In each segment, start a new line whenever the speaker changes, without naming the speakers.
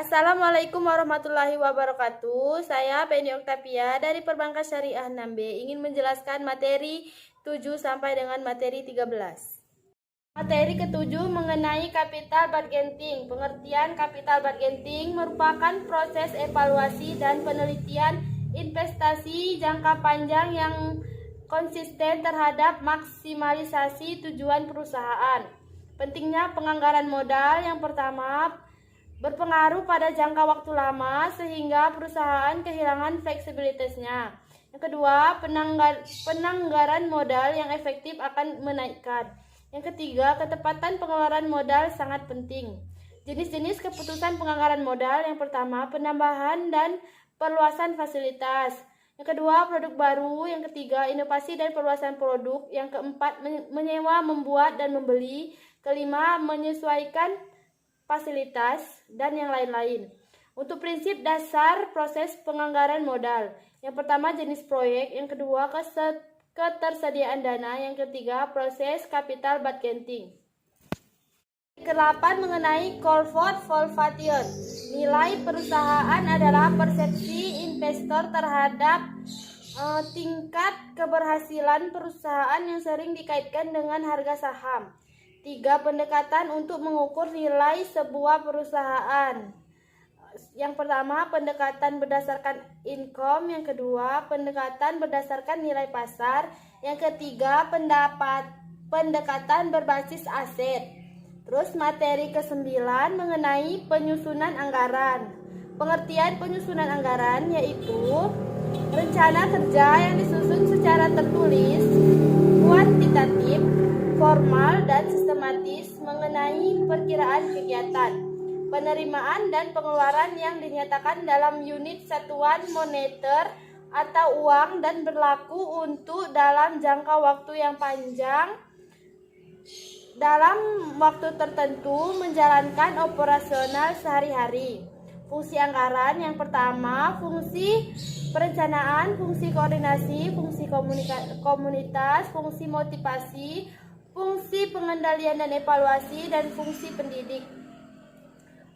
Assalamualaikum warahmatullahi wabarakatuh. Saya Penny Oktavia dari Perbankan Syariah 6B ingin menjelaskan materi 7 sampai dengan materi 13. Materi ke-7 mengenai capital budgeting. Pengertian capital budgeting merupakan proses evaluasi dan penelitian investasi jangka panjang yang konsisten terhadap maksimalisasi tujuan perusahaan. Pentingnya penganggaran modal yang pertama berpengaruh pada jangka waktu lama sehingga perusahaan kehilangan fleksibilitasnya. Yang kedua, penanggaran modal yang efektif akan menaikkan. Yang ketiga, ketepatan pengeluaran modal sangat penting. Jenis-jenis keputusan penganggaran modal yang pertama, penambahan dan perluasan fasilitas. Yang kedua, produk baru. Yang ketiga, inovasi dan perluasan produk. Yang keempat, menyewa, membuat, dan membeli. Kelima, menyesuaikan fasilitas, dan yang lain-lain. Untuk prinsip dasar proses penganggaran modal. Yang pertama, jenis proyek. Yang kedua, ketersediaan dana. Yang ketiga, proses capital budgeting. Ke-8 mengenai corporate valuation. Nilai perusahaan adalah persepsi investor terhadap tingkat keberhasilan perusahaan yang sering dikaitkan dengan harga saham. 3. Pendekatan untuk mengukur nilai sebuah perusahaan. Yang pertama, pendekatan berdasarkan income. Yang kedua, pendekatan berdasarkan nilai pasar. Yang ketiga, pendekatan berbasis aset. Terus materi ke-9 mengenai penyusunan anggaran. Pengertian penyusunan anggaran yaitu rencana kerja yang disusun secara tertulis, kuantitatif, formal, dan sistematis mengenai perkiraan kegiatan, penerimaan dan pengeluaran yang dinyatakan dalam unit satuan moneter atau uang dan berlaku untuk dalam jangka waktu yang panjang dalam waktu tertentu menjalankan operasional sehari-hari. Fungsi anggaran yang pertama, fungsi perencanaan, fungsi koordinasi, fungsi komunitas, fungsi motivasi, fungsi pengendalian dan evaluasi, dan fungsi pendidik.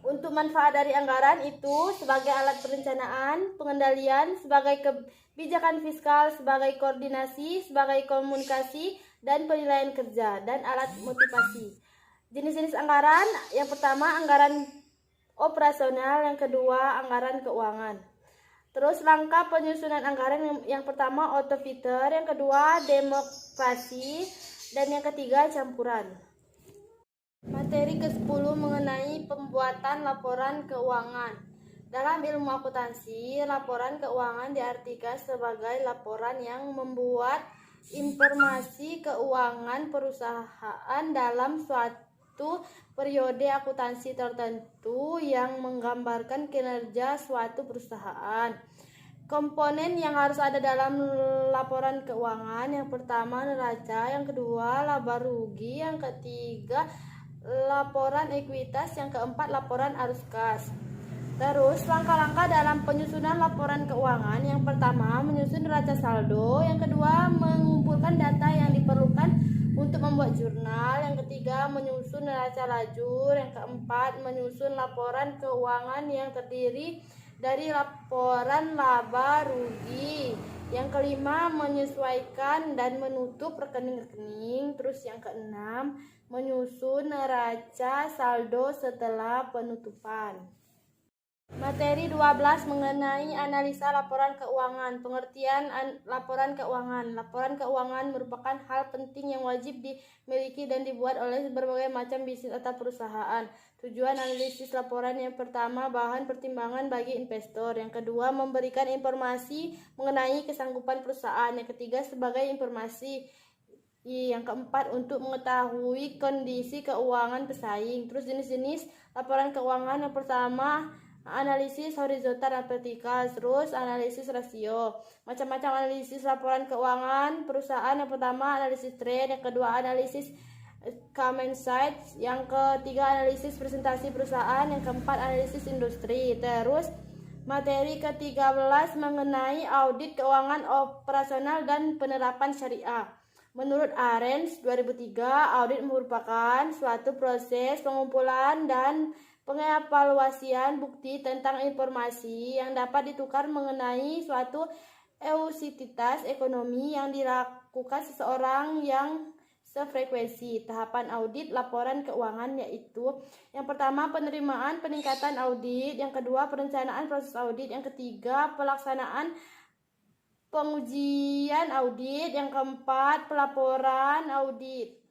Untuk manfaat dari anggaran itu sebagai alat perencanaan, pengendalian, sebagai kebijakan fiskal, sebagai koordinasi, sebagai komunikasi, dan penilaian kerja, dan alat motivasi. Jenis-jenis anggaran, yang pertama anggaran operasional, yang kedua anggaran keuangan. Terus langkah penyusunan anggaran yang pertama auto-filter, yang kedua demokrasi, dan yang ketiga campuran. Materi ke-10 mengenai pembuatan laporan keuangan. Dalam ilmu akuntansi, laporan keuangan diartikan sebagai laporan yang membuat informasi keuangan perusahaan dalam suatu periode akuntansi tertentu yang menggambarkan kinerja suatu perusahaan. Komponen yang harus ada dalam laporan keuangan, yang pertama neraca, yang kedua laba rugi, yang ketiga laporan ekuitas, yang keempat laporan arus kas. Terus langkah-langkah dalam penyusunan laporan keuangan, yang pertama menyusun neraca saldo, yang kedua mengumpulkan data yang diperlukan untuk membuat jurnal, yang ketiga menyusun neraca lajur, yang keempat menyusun laporan keuangan yang terdiri dari laporan laba rugi, yang kelima menyesuaikan dan menutup rekening-rekening, terus yang keenam menyusun neraca saldo setelah penutupan. Materi 12 mengenai analisa laporan keuangan. Pengertian laporan keuangan. Laporan keuangan merupakan hal penting yang wajib dimiliki dan dibuat oleh berbagai macam bisnis atau perusahaan. Tujuan analisis laporan yang pertama, bahan pertimbangan bagi investor. Yang kedua, memberikan informasi mengenai kesanggupan perusahaan. Yang ketiga, sebagai informasi. Yang keempat, untuk mengetahui kondisi keuangan pesaing. Terus jenis-jenis laporan keuangan, yang pertama analisis horizontal dan vertikal, terus analisis rasio. Macam-macam analisis laporan keuangan perusahaan. Yang pertama analisis trend, yang kedua analisis common size, yang ketiga analisis presentasi perusahaan, yang keempat analisis industri. Terus materi ke-13 mengenai audit keuangan operasional dan penerapan syariah. Menurut Arens 2003, audit merupakan suatu proses pengumpulan dan pengevaluasian bukti tentang informasi yang dapat ditukar mengenai suatu entitas ekonomi yang dilakukan seseorang yang sefrekuensi. Tahapan audit laporan keuangan yaitu yang pertama penerimaan peningkatan audit, yang kedua perencanaan proses audit, yang ketiga pelaksanaan pengujian audit, yang keempat pelaporan audit.